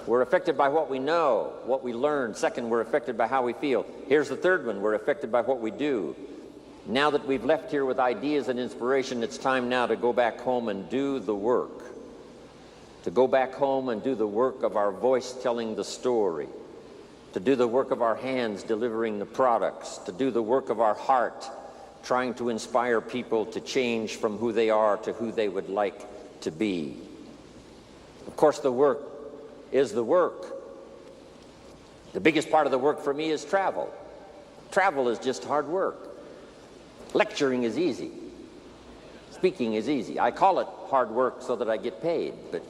we're affected by what we know, what we learn. Second, we're affected by how we feel. Here's the third one, we're affected by what we do. Now that we've left here with ideas and inspiration, it's time now to go back home and do the work. To go back home and do the work of our voice telling the story. To do the work of our hands delivering the products. To do the work of our heart trying to inspire people to change from who they are to who they would like to be. Of course, the work is the work. The biggest part of the work for me is travel. Travel is just hard work. Lecturing is easy. Speaking is easy. I call it hard work so that I get paid, but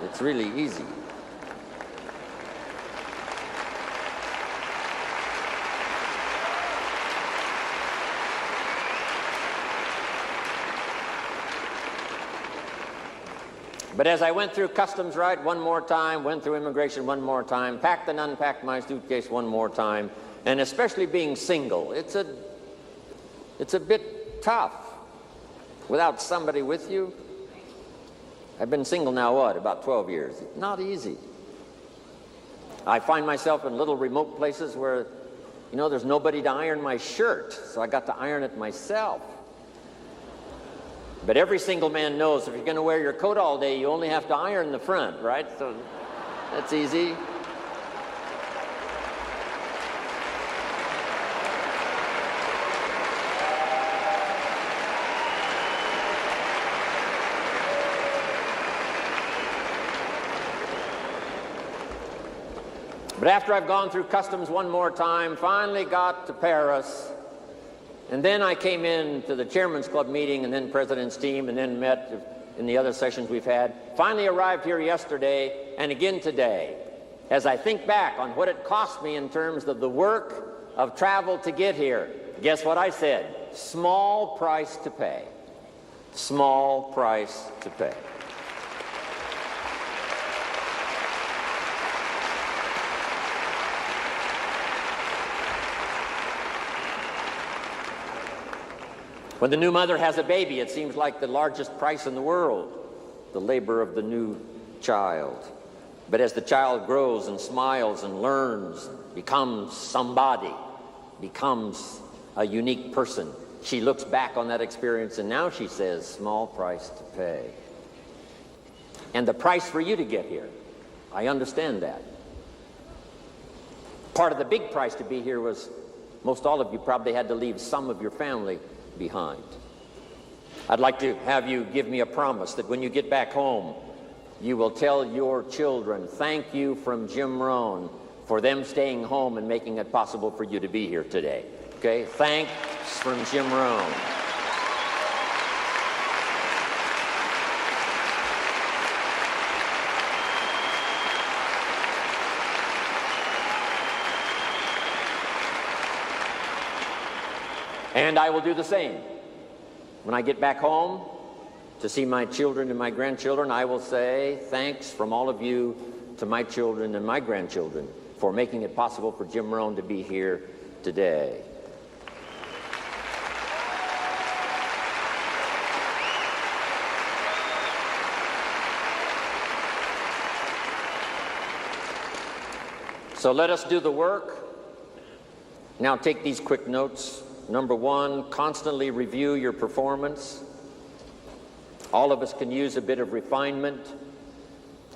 it's really easy. But as I went through customs right one more time, went through immigration one more time, packed and unpacked my suitcase one more time, and especially being single, it's a bit tough without somebody with you. I've been single now, about 12 years. It's not easy. I find myself in little remote places where, there's nobody to iron my shirt, so I got to iron it myself. But every single man knows if you're going to wear your coat all day, you only have to iron the front, right? So that's easy. But after I've gone through customs one more time, finally got to Paris, and then I came in to the Chairman's Club meeting and then President's team and then met in the other sessions we've had. Finally arrived here yesterday and again today. As I think back on what it cost me in terms of the work of travel to get here, guess what I said? Small price to pay. Small price to pay. When the new mother has a baby, it seems like the largest price in the world, the labor of the new child. But as the child grows and smiles and learns, becomes somebody, becomes a unique person, she looks back on that experience and now she says, small price to pay. And the price for you to get here, I understand that. Part of the big price to be here was most all of you probably had to leave some of your family behind. I'd like to have you give me a promise that when you get back home, you will tell your children, thank you from Jim Rohn for them staying home and making it possible for you to be here today. Okay? Thanks from Jim Rohn. And I will do the same. When I get back home to see my children and my grandchildren, I will say thanks from all of you to my children and my grandchildren for making it possible for Jim Rohn to be here today. So let us do the work. Now take these quick notes. Number one, constantly review your performance. All of us can use a bit of refinement.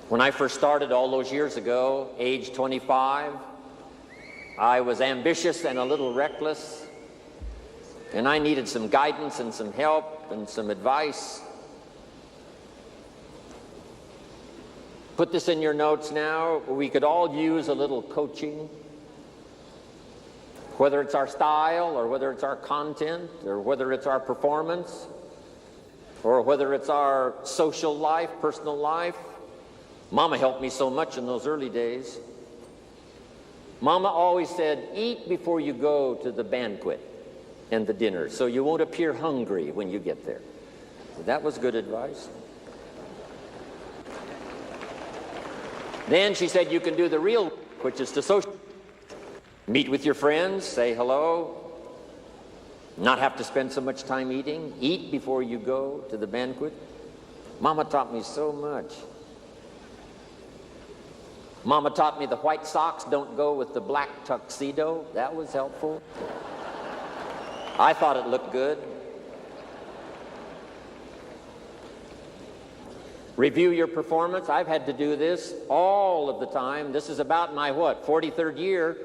When I first started all those years ago, age 25, I was ambitious and a little reckless, and I needed some guidance and some help and some advice. Put this in your notes now. We could all use a little coaching. Whether it's our style, or whether it's our content, or whether it's our performance, or whether it's our social life, personal life. Mama helped me so much in those early days. Mama always said, eat before you go to the banquet and the dinner, so you won't appear hungry when you get there. That was good advice. Then she said, you can do the real work, which is to social. Meet with your friends, say hello, not have to spend so much time eating, eat before you go to the banquet. Mama taught me so much. Mama taught me the white socks don't go with the black tuxedo. That was helpful. I thought it looked good. Review your performance. I've had to do this all of the time. This is about my, 43rd year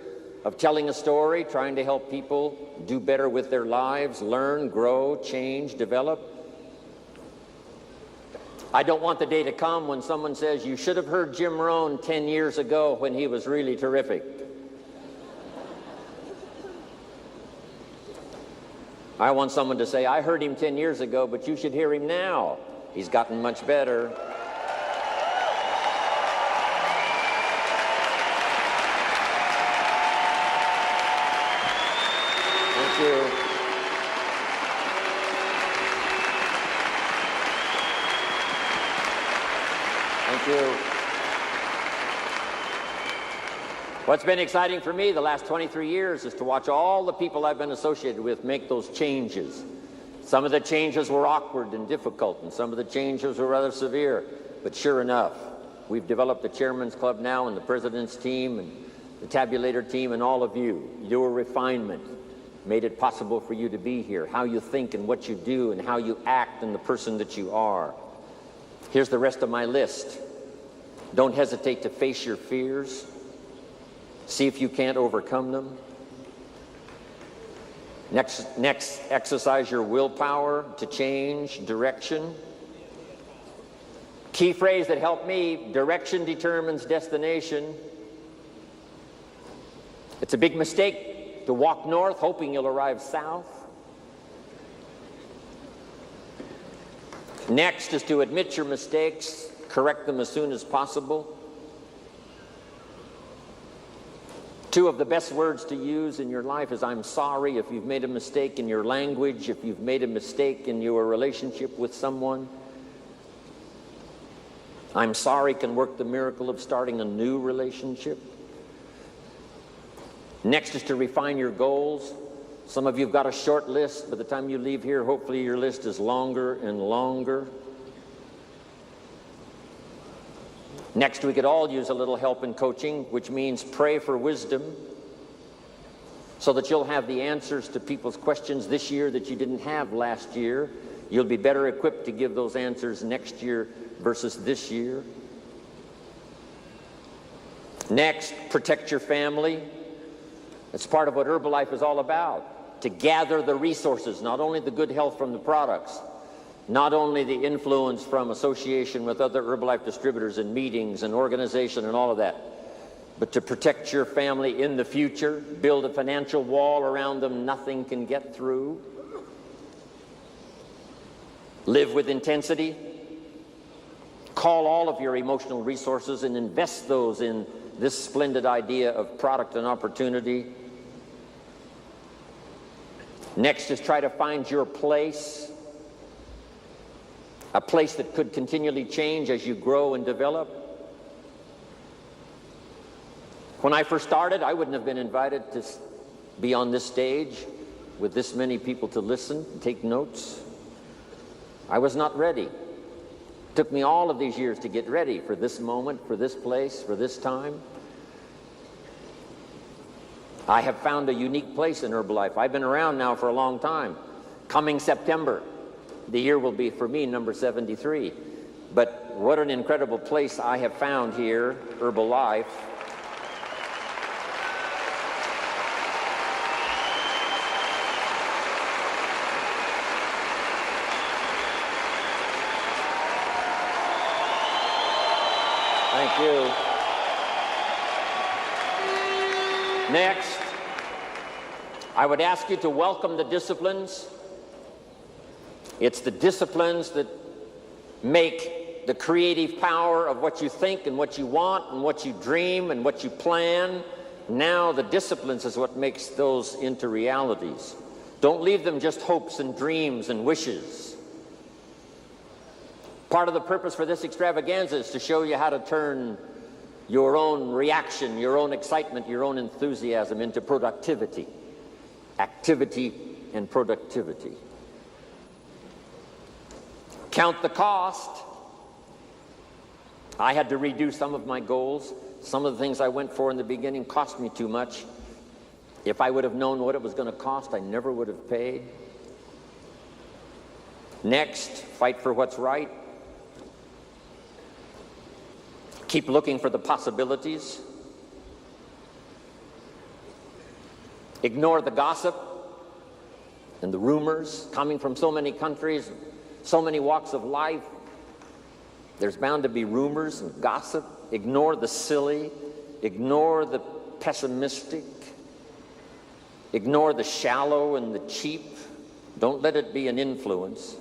of telling a story, trying to help people do better with their lives, learn, grow, change, develop. I don't want the day to come when someone says, you should have heard Jim Rohn 10 years ago when he was really terrific. I want someone to say, I heard him 10 years ago, but you should hear him now. He's gotten much better. Thank you. Thank you. What's been exciting for me the last 23 years is to watch all the people I've been associated with make those changes. Some of the changes were awkward and difficult, and some of the changes were rather severe. But sure enough, we've developed the Chairman's Club now, and the President's team, and the Tabulator team, and all of you. Your refinement made it possible for you to be here. How you think and what you do and how you act and the person that you are. Here's the rest of my list. Don't hesitate to face your fears. See if you can't overcome them. Next, exercise your willpower to change direction. Key phrase that helped me, direction determines destination. It's a big mistake to walk north hoping you'll arrive south. Next is to admit your mistakes, correct them as soon as possible. Two of the best words to use in your life is I'm sorry if you've made a mistake in your language, if you've made a mistake in your relationship with someone. I'm sorry can work the miracle of starting a new relationship. Next is to refine your goals. Some of you have got a short list. By the time you leave here, hopefully your list is longer and longer. Next, we could all use a little help in coaching, which means pray for wisdom so that you'll have the answers to people's questions this year that you didn't have last year. You'll be better equipped to give those answers next year versus this year. Next, protect your family. It's part of what Herbalife is all about, to gather the resources, not only the good health from the products, not only the influence from association with other Herbalife distributors and meetings and organization and all of that, but to protect your family in the future, build a financial wall around them nothing can get through. Live with intensity. Call all of your emotional resources and invest those in this splendid idea of product and opportunity. Next is try to find your place. A place that could continually change as you grow and develop. When I first started, I wouldn't have been invited to be on this stage with this many people to listen and take notes. I was not ready. It took me all of these years to get ready for this moment, for this place, for this time. I have found a unique place in Herbalife. I've been around now for a long time. Coming September, the year will be, for me, number 73. But what an incredible place I have found here, Herbalife. Thank you. Next, I would ask you to welcome the disciplines. It's the disciplines that make the creative power of what you think and what you want and what you dream and what you plan. Now the disciplines is what makes those into realities. Don't leave them just hopes and dreams and wishes. Part of the purpose for this extravaganza is to show you how to turn your own reaction, your own excitement, your own enthusiasm into productivity. Activity and productivity. Count the cost. I had to redo some of my goals. Some of the things I went for in the beginning cost me too much. If I would have known what it was going to cost, I never would have paid. Next, fight for what's right. Keep looking for the possibilities. Ignore the gossip and the rumors coming from so many countries, so many walks of life. There's bound to be rumors and gossip. Ignore the silly. Ignore the pessimistic. Ignore the shallow and the cheap. Don't let it be an influence.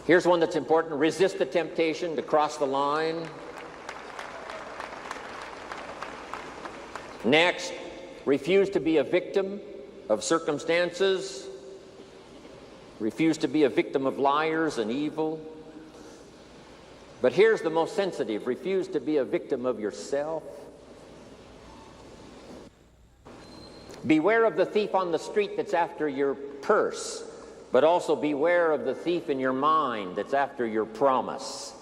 Here's one that's important. Resist the temptation to cross the line. Next, refuse to be a victim of circumstances. Refuse to be a victim of liars and evil. But here's the most sensitive. Refuse to be a victim of yourself. Beware of the thief on the street that's after your purse, but also beware of the thief in your mind that's after your promise.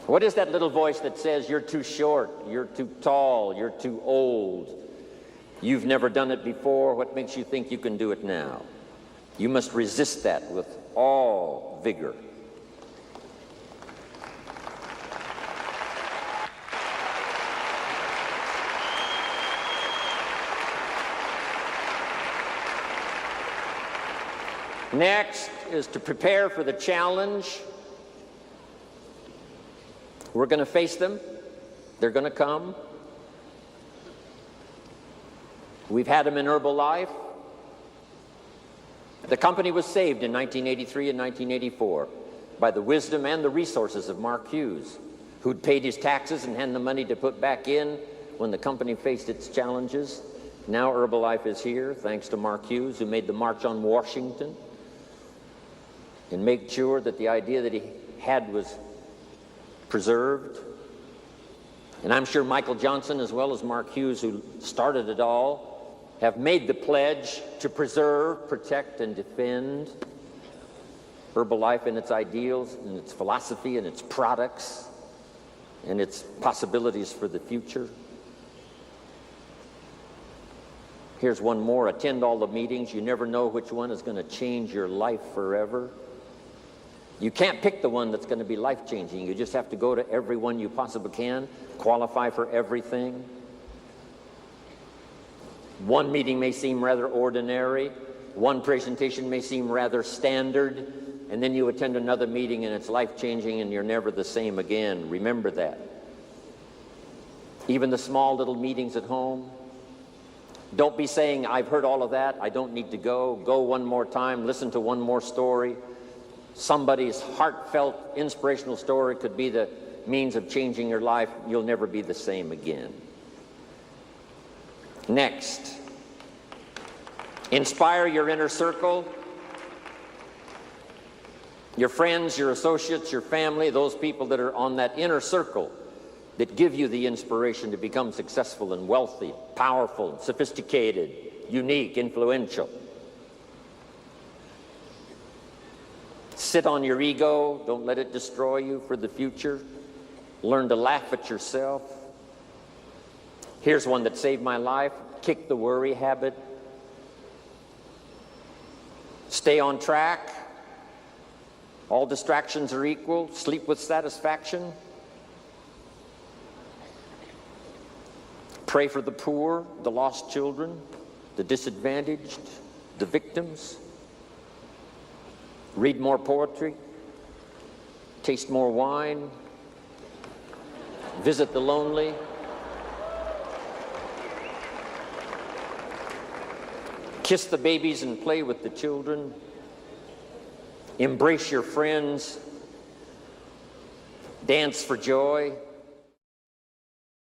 What is that little voice that says you're too short, you're too tall, you're too old, you've never done it before, what makes you think you can do it now? You must resist that with all vigor. Next is to prepare for the challenge. We're going to face them. They're going to come. We've had them in Herbalife. The company was saved in 1983 and 1984 by the wisdom and the resources of Mark Hughes, who'd paid his taxes and had the money to put back in when the company faced its challenges. Now Herbalife is here, thanks to Mark Hughes, who made the March on Washington and made sure that the idea that he had was preserved. And I'm sure Michael Johnson, as well as Mark Hughes, who started it all, have made the pledge to preserve, protect, and defend Herbalife and its ideals and its philosophy and its products and its possibilities for the future. Here's one more. Attend all the meetings. You never know which one is going to change your life forever. You can't pick the one that's going to be life-changing. You just have to go to every one you possibly can, qualify for everything. One meeting may seem rather ordinary. One presentation may seem rather standard. And then you attend another meeting and it's life-changing and you're never the same again. Remember that. Even the small little meetings at home. Don't be saying, I've heard all of that, I don't need to go. Go one more time, listen to one more story. Somebody's heartfelt, inspirational story could be the means of changing your life. You'll never be the same again. Next, inspire your inner circle. Your friends, your associates, your family, those people that are on that inner circle that give you the inspiration to become successful and wealthy, powerful, sophisticated, unique, influential. Sit on your ego. Don't let it destroy you for the future. Learn to laugh at yourself. Here's one that saved my life. Kick the worry habit. Stay on track. All distractions are equal. Sleep with satisfaction. Pray for the poor, the lost children, the disadvantaged, the victims. Read more poetry. Taste more wine. Visit the lonely. Kiss the babies and play with the children. Embrace your friends. Dance for joy.